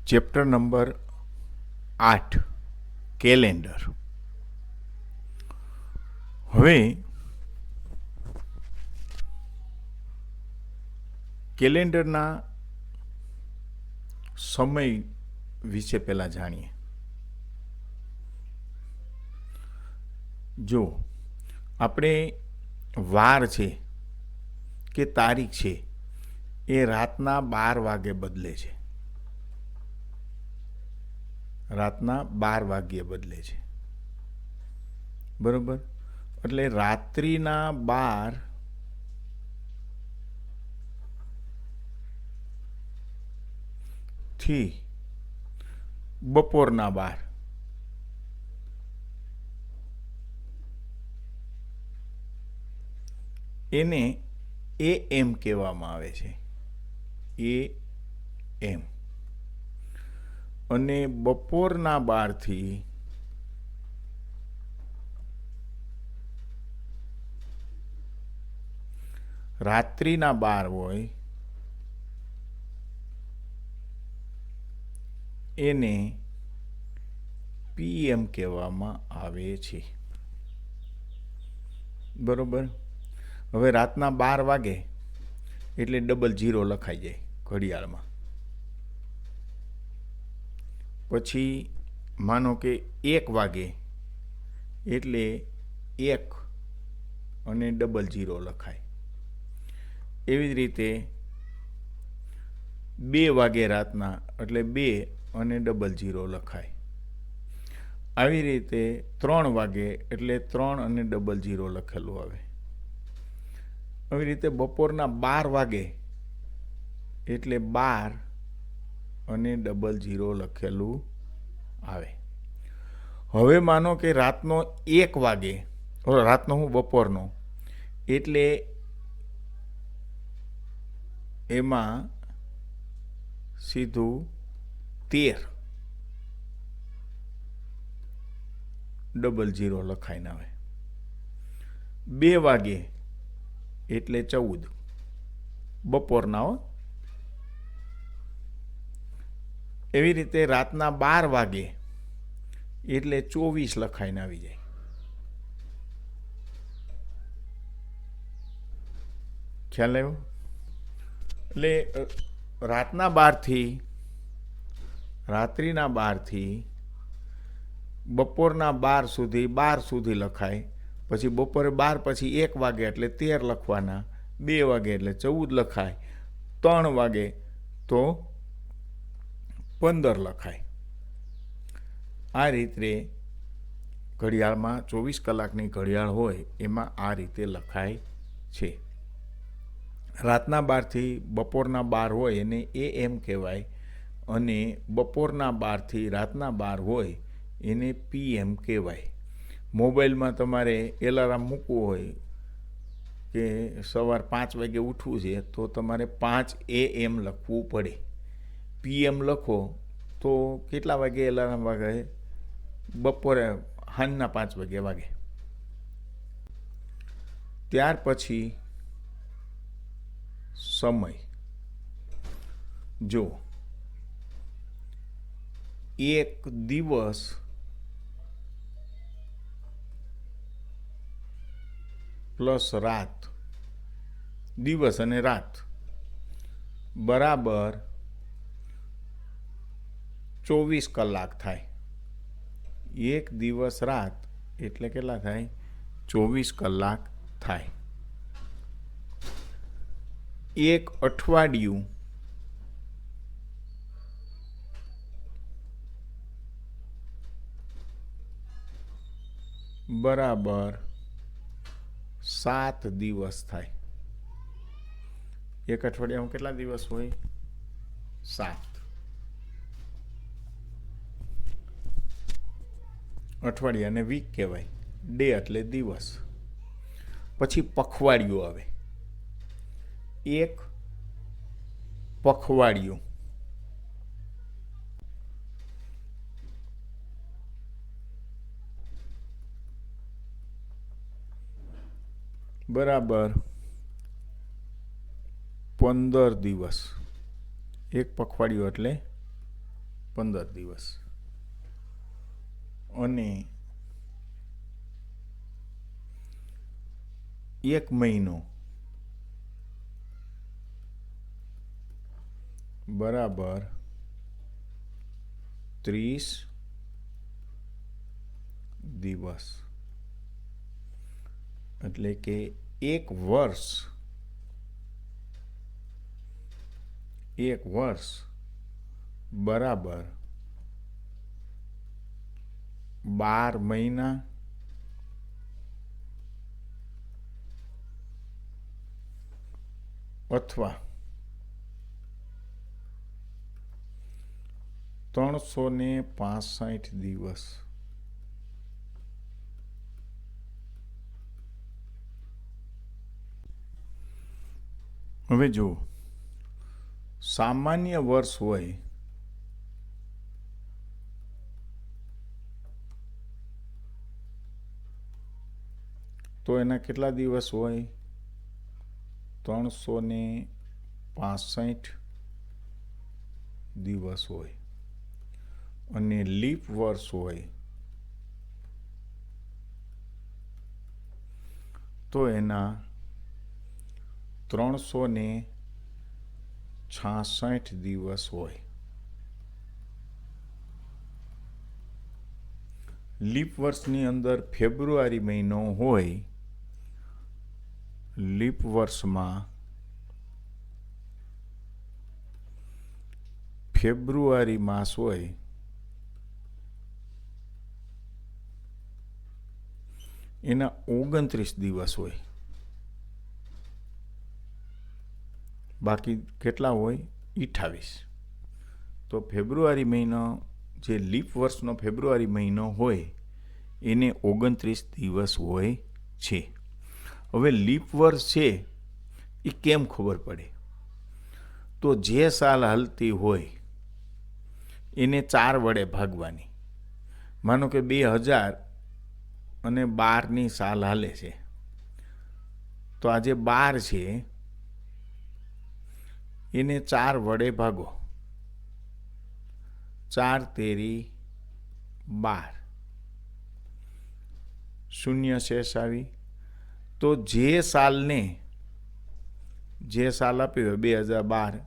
Chapter number 8 calendar. હવે કેલેન્ડરના સમય વિશે પહેલાં જાણીએ. જો આપણે વાર છે કે તારીખ છે એ રાતના 12 વાગે બદલે છે. રાતના 12 વાગ્યે બદલે છે. બરોબર. એટલે રાત્રિના 12 થી બપોરના 12 એને AM કહેવામાં આવે છે. AM. અને બપોરના 12 થી રાત્રિના 12 હોય એને PM કહેવામાં આવે છે. બરોબર. હવે રાતના 12 વાગે એટલે 00 લખાઈ જાય ઘડિયાળમાં. પછી માનો કે 1 વાગે એટલે 1 અને 00 લખાય. એવી જ રીતે 2 વાગે રાતના એટલે 2 અને 00 લખાય. આવી રીતે 3 વાગે એટલે 3 અને 00 લખેલું આવે. આવી રીતે બપોરના 12 વાગે એટલે 12 અને 00 લખેલું આવે. હવે માનો કે રાતનો 1 વાગે, રાતનો હું બપોરનો, એટલે એમાં સીધું 13 00 લખાઈને આવે. 2 વાગે એટલે 14 બપોરના. એવી રીતે રાતના 12 વાગે એટલે 24 લખાઈને આવી જાય. ખ્યાલ આવ્યો? એટલે રાતના 12 થી રાત્રિના 12 થી બપોરના 12 સુધી 12 સુધી લખાય. પછી બપોરે 12 પછી 1 વાગે એટલે 13 લખવાના. 2 વાગે એટલે 14 લખાય. 3 વાગે તો 15 લખાય. આ રીતે ઘડિયાળમાં 24 કલાકની ઘડિયાળ હોય એમાં આ રીતે લખાય છે. રાતના 12 થી બપોરના 12 હોય એને AM કહેવાય. અને બપોરના 12 થી રાતના 12 હોય એને PM કહેવાય. મોબાઈલમાં તમારે એલાર્મ મૂકવું હોય કે સવાર 5 વાગે ઉઠવું છે તો તમારે 5 AM લખવું પડે. PM લખો તો કેટલા વાગે એલાર્મ વાગે? બપોરે સાંજના 5 વાગે વાગે. ત્યાર પછી સમય. જો એક દિવસ પ્લસ રાત, દિવસ અને રાત બરાબર 24 કલાક થાય. એક દિવસ રાત એટલે કેટલા થાય? 24 કલાક થાય. એક અઠવાડિયું બરાબર 7 દિવસ થાય. એક અઠવાડિયામાં કેટલા દિવસ હોય? 7. અઠવાડિયાને વીક કહેવાય. ડે એટલે દિવસ. પછી પખવાડિયું આવે. એક પખવાડિયું બરાબર 15 દિવસ. એક પખવાડિયું એટલે 15 દિવસ અને 1 મહિનો બરાબર 30 દિવસ, એટલે કે 1 વર્ષ બરાબર 12 મહિના અથવા 365 દિવસ. હવે જો સામાન્ય વર્ષ હોય તો એના કેટલા દિવસ હોય? 365 દિવસ હોય. અને લીપ વર્ષ હોય તો એના 366 દિવસ હોય. લીપ વર્ષની અંદર ફેબ્રુઆરી મહિનો હોય. લીપ વર્ષમાં ફેબ્રુઆરી માસ હોય એના 29 દિવસ હોય. બાકી કેટલા હોય? 28. તો ફેબ્રુઆરી મહિનો, જે લીપ વર્ષનો ફેબ્રુઆરી મહિનો હોય એને 29 દિવસ હોય છે. હવે લીપ વર્ષ છે એ કેમ ખબર પડે? તો જે સાલ હાલતી હોય એને 4 વડે ભાગવાની. માનો કે 2012ની સાલ હાલે છે, તો આજે 12 છે એને 4 વડે ભાગો. 4 તેરી 12, શૂન્ય શેષ આવી. તો જે સાલ આપ્યો હોય 2012,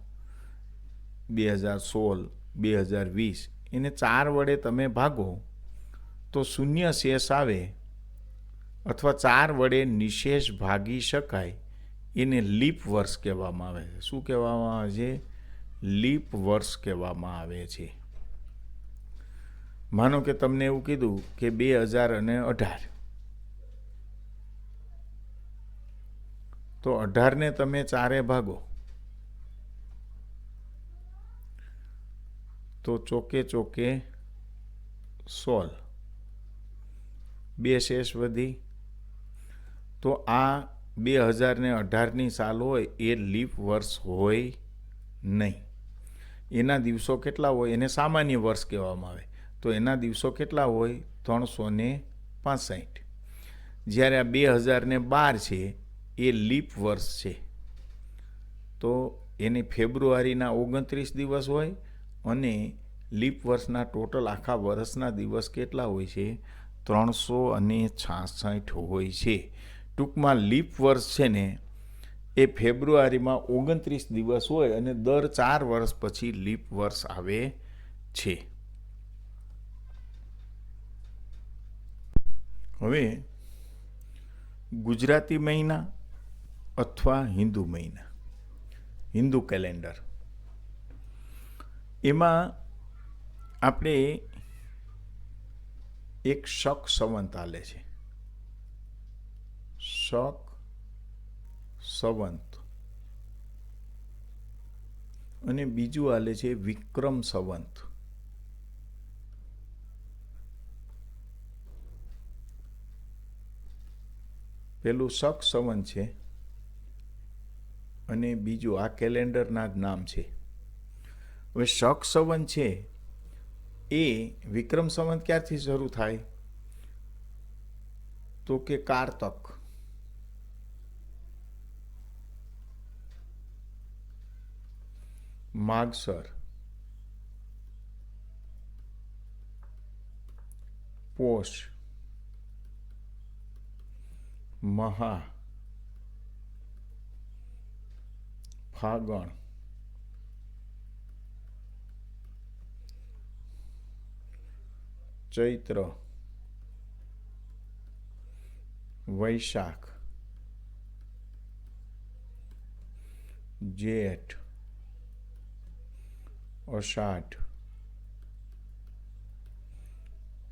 2016, 2020 એને 4 વડે તમે ભાગો તો શૂન્ય શેષ આવે, અથવા 4 વડે નિશેષ ભાગી શકાય. એને લીપ વર્ષ કહેવામાં આવે છે. શું કહેવામાં આવે છે? લીપ વર્ષ કહેવામાં આવે છે. માનો કે તમને એવું કીધું કે 2018, તો 18ને તમે 4 ભાગો તો ચોકે 16, 2 શેષ વધી. તો આ 2018ની સાલ હોય એ લીપ વર્ષ હોય નહીં. એના દિવસો કેટલા હોય? એને સામાન્ય વર્ષ કહેવામાં આવે. તો એના દિવસો કેટલા હોય? 365. જ્યારે આ 2012 છે એ લીપ વર્ષ છે, તો એની ફેબ્રુઆરીના 29 દિવસ હોય અને લીપ વર્ષના ટોટલ આખા વર્ષના દિવસ કેટલા હોય છે? 366 હોય છે. ટૂંકમાં લીપ વર્ષ છે ને એ ફેબ્રુઆરીમાં 29 દિવસ હોય અને દર 4 વર્ષ પછી લીપ વર્ષ આવે છે. હવે ગુજરાતી મહિના અથવા હિન્દુ મહિના, હિન્દુ કેલેન્ડર, એમાં આપણે એક શક સંવંત હાલે છે. શક સંવંત અને બીજું હાલે છે વિક્રમ સંવંત. પેલું શક સંવંત છે અને બીજું આ કેલેન્ડરના જ નામ છે. હવે શક સંવંત છે એ વિક્રમ સંવંત ક્યારથી શરૂ થાય? તો કે કારતક, માગસર, પોષ, મહા, ફાગણ, ચૈત્ર, વૈશાખ, જેઠ, અષાઢ,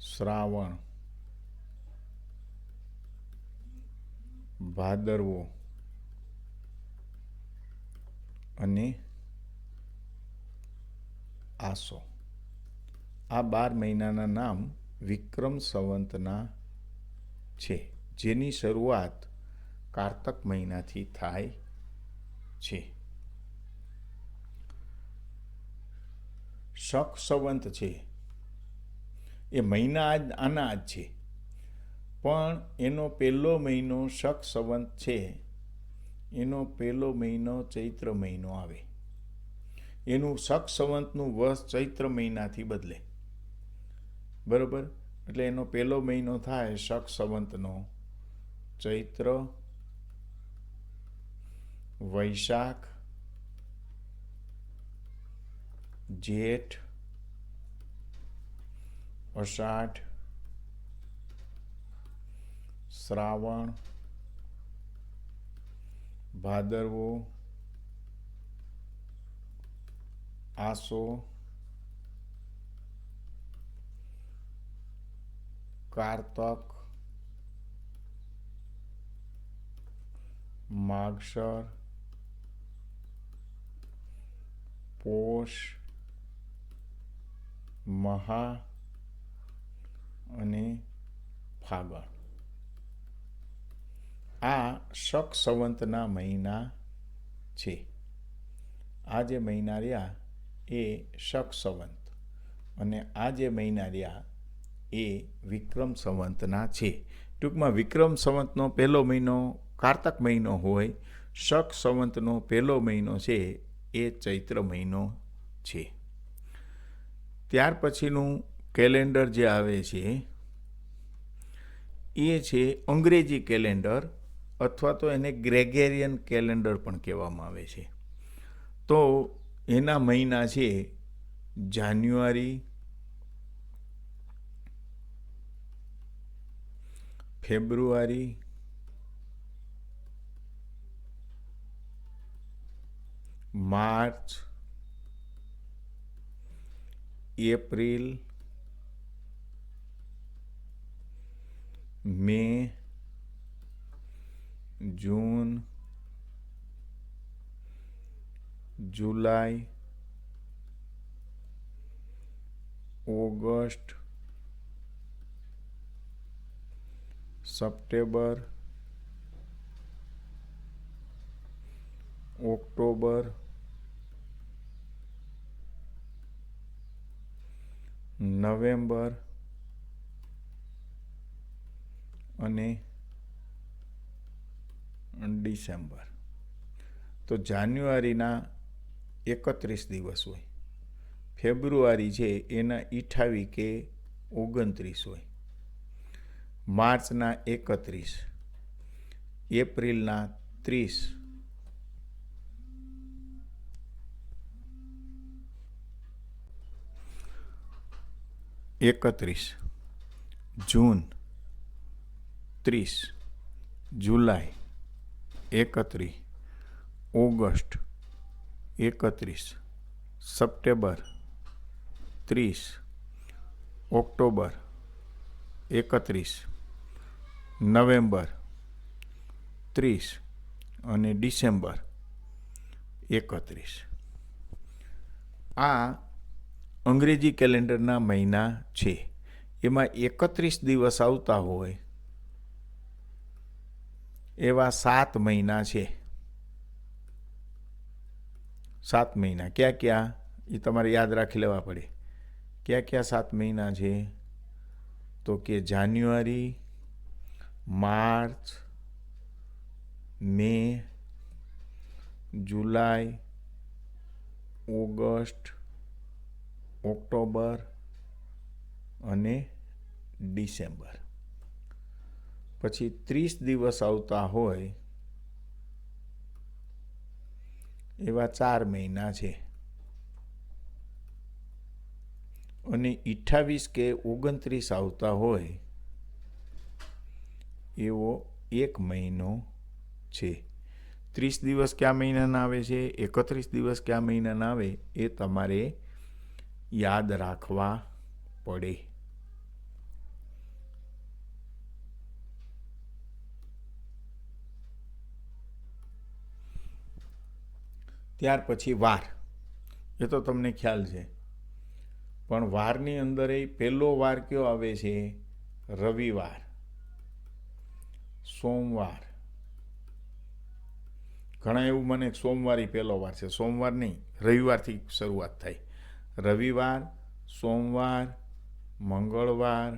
શ્રાવણ, ભાદરવો અને આસો. આ 12 મહિનાના નામ વિક્રમ સંવંતના છે, જેની શરૂઆત કારતક મહિનાથી થાય છે. શક સંવંત છે એ મહિના આના જ છે, પણ એનો પહેલો મહિનો શક સંવંત છે, એનો પહેલો મહિનો ચૈત્ર મહિનો આવે. એનું શક સંવંતનું વર્ષ ચૈત્ર મહિનાથી બદલે, બરોબર. એટલે એનો પહેલો મહિનો થાય શક સંવંતનો ચૈત્ર, વૈશાખ, જેઠ, અષાઢ, શ્રાવણ, ભાદરવો, આસો, કારતક, માગશર, પોષ, મહા અને ફાગણ. આ શક સંવંતના મહિના છે. આ જે મહિના રહ્યા એ શક સંવંત, અને આ જે મહિના રહ્યા એ વિક્રમ સંવંતના છે. ટૂંકમાં વિક્રમ સંવંતનો પહેલો મહિનો કારતક મહિનો હોય, શક સંવંતનો પહેલો મહિનો છે એ ચૈત્ર મહિનો છે. ત્યાર પછીનું કેલેન્ડર જે આવે છે એ છે અંગ્રેજી કેલેન્ડર, અથવા તો એને ગ્રેગેરિયન કેલેન્ડર પણ કહેવામાં આવે છે. તો એના મહિના છે જાન્યુઆરી, ફેબ્રુઆરી, માર્ચ, એપ્રિલ, મે, જૂન, જુલાઈ, ઓગસ્ટ, સપ્ટેમ્બર, ઓક્ટોબર, નવેમ્બર અને ડિસેમ્બર. તો જાન્યુઆરીના 31 દિવસ હોય, ફેબ્રુઆરી છે એના 28 કે 29 હોય, માર્ચના 31, એપ્રિલના 30, જૂન 30, જુલાઈ 31, ઓગસ્ટ 31, સપ્ટેમ્બર 30, ઓક્ટોબર 31, નવેમ્બર 30 અને ડિસેમ્બર 31. આ અંગ્રેજી કેલેન્ડરના મહિના છે. એમાં 31 દિવસ આવતા હોય એવા 7 મહિના છે. 7 મહિના ક્યાં ક્યાં એ તમારે યાદ રાખી લેવા પડે. ક્યાં ક્યાં 7 મહિના છે? તો કે જાન્યુઆરી, માર્ચ, મે, જુલાઈ, ઓગસ્ટ, ઓક્ટોબર અને ડિસેમ્બર. પછી 30 દિવસ આવતા હોય એવા 4 મહિના છે, અને 28 કે 29 આવતા હોય એવો 1 મહિનો છે. 30 દિવસ કયા મહિનાના આવે છે, 31 દિવસ કયા મહિનાના આવે, એ તમારે યાદ રાખવા પડે. ત્યાર પછી વાર, એ તો તમને ખ્યાલ છે, પણ વારની અંદર એ પહેલો વાર કયો આવે છે? રવિવાર, સોમવાર. ઘણા એવું મને સોમવારે પહેલો વાર છે. સોમવાર નહીં, રવિવારથી શરૂઆત થાય. રવિવાર, સોમવાર, મંગળવાર,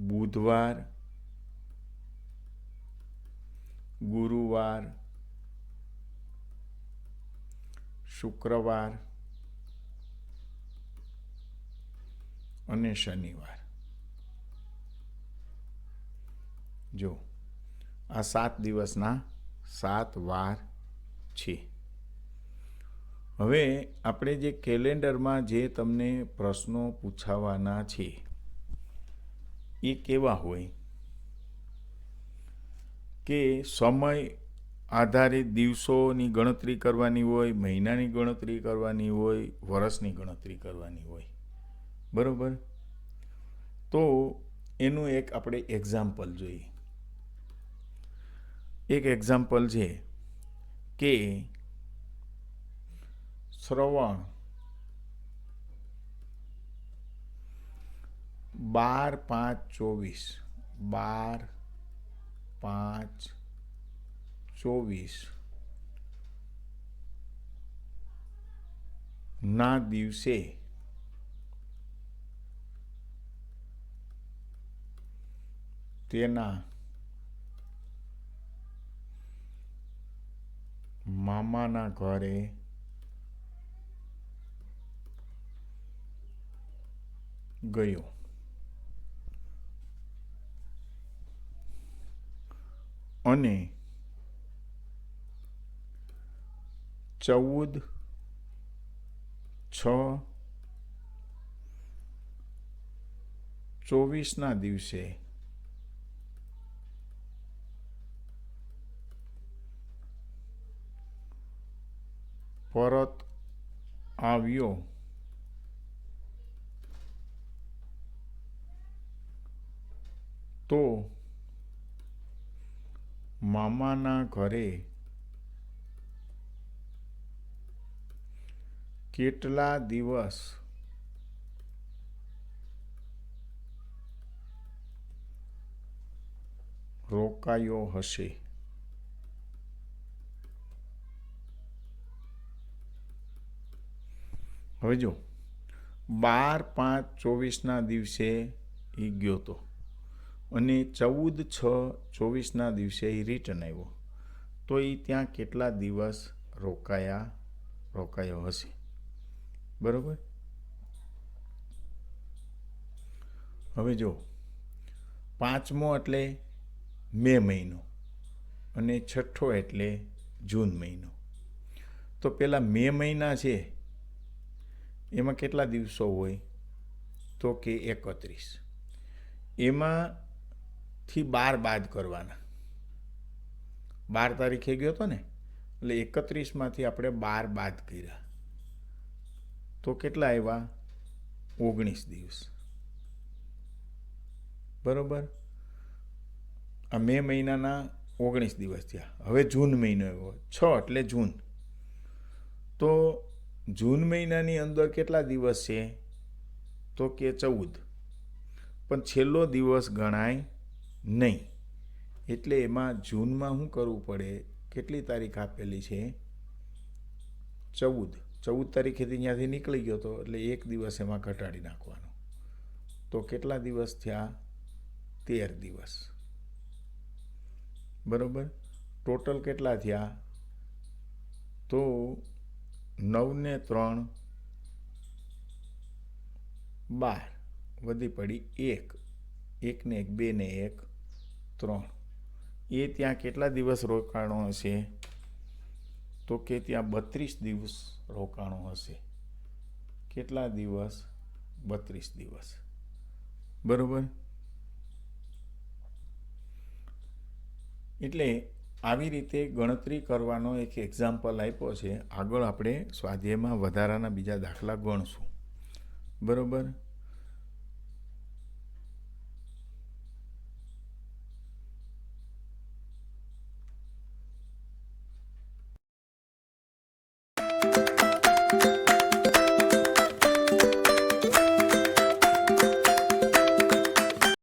બુધવાર, ગુરુવાર, શુક્રવાર અને શનિવાર. જો આ 7 દિવસના 7 વાર છે. હવે આપણે જે કેલેન્ડરમાં જે તમને પ્રશ્નો પૂછાવાના છે એ કેવા હોય કે સમય આધારિત દિવસોની ગણતરી કરવાની હોય, મહિનાની ગણતરી કરવાની હોય, વર્ષની ગણતરી કરવાની હોય. બરોબર? તો એનું એક આપણે એક્ઝામ્પલ જોઈએ. એક એક્ઝામ્પલ છે કે શ્રવણ 12/5/24, 12/5/24 ના દિવસે તેના મામાના ઘરે ગયો. અને 14/6/24 ના દિવસે પરત આવ્યો તો મામાના ઘરે કેટલા દિવસ રોકાયો હશે? હવે જો 12/5/24 ના દિવસે એ ગયો તો, અને 14/6/24 ના દિવસે એ રિટર્ન આવ્યો, તો એ ત્યાં કેટલા દિવસ રોકાયો હશે? બરોબર? હવે જો 5મો એટલે મે મહિનો, અને 6ઠ્ઠો એટલે જૂન મહિનો. તો પેલા મે મહિના છે એમાં કેટલા દિવસો હોય? તો કે 31. એમાંથી 12 બાદ કરવાના. 12 તારીખે ગયો હતો ને, એટલે 31માંથી આપણે 12 બાદ કર્યા તો કેટલા આવ્યા? 19 દિવસ. બરોબર? આ મે મહિનાના 19 દિવસ થયા. હવે જૂન મહિનો આવ્યો, 6 એટલે જૂન. તો જૂન મહિનાની અંદર કેટલા દિવસ છે? તો કે 14. પણ છેલ્લો દિવસ ગણાય નહીં, એટલે એમાં જૂનમાં શું કરવું પડે? કેટલી તારીખ આપેલી છે? 14. 14 તારીખેથી ત્યાંથી નીકળી ગયો હતો, એટલે 1 દિવસ એમાં ઘટાડી નાખવાનો. તો કેટલા દિવસ થયા? 13 દિવસ. બરોબર? ટોટલ કેટલા થયા? તો 9 ને 3 12 વધી પડી 1, 1 ને 1 2 ને 1 3. એ ત્યાં કેટલા દિવસ રોકાણો હશે? તો કે ત્યાં 32 દિવસ રોકાણો હશે. કેટલા દિવસ? 32 દિવસ. બરોબર. એટલે આવી રીતે ગણતરી કરવાનો એક એક્ઝામ્પલ આપ્યો છે. આગળ આપણે સ્વાધ્યાયમાં વધારાના બીજા દાખલા ગણશું. બરોબર.